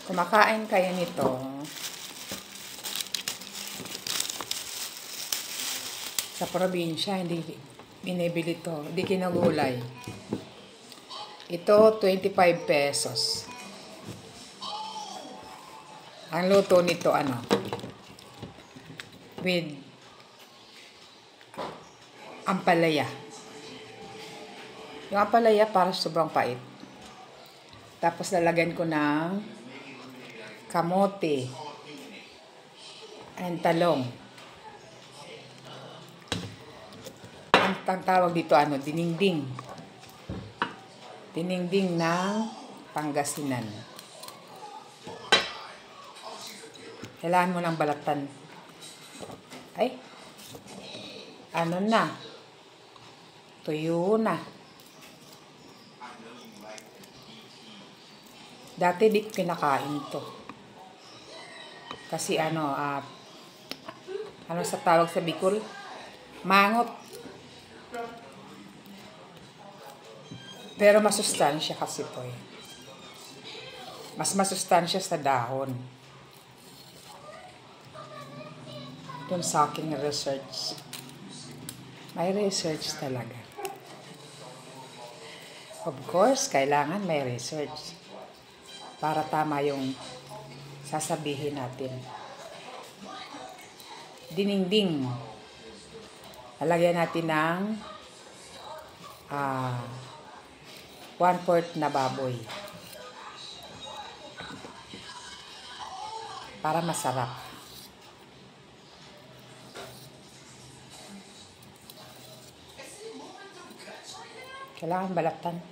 Kumakain kayo nito sa probinsya, hindi binibili to, hindi kinagulay. Ito 25 pesos. Ang luto nito with ampalaya. Yung ampalaya para sobrang pait. Tapos lalagyan ko ng kamote and talong. Ang tawag dito dinengdeng. Dinengdeng ng Pangasinan. Kailangan mo ng balatan. Ay, na? Tuyo na. Dati di kinakain to. Kasi sa tawag sa Bicol? Mangot. Pero masustansya kasi to eh. Mas masustansya sa dahon. Dun sa aking research. May research talaga. Of course, kailangan may research. Para tama yung sasabihin natin. Dinengdeng. Lalagyan natin ng 1/4 na baboy. Para masarap. Kailangan balatan.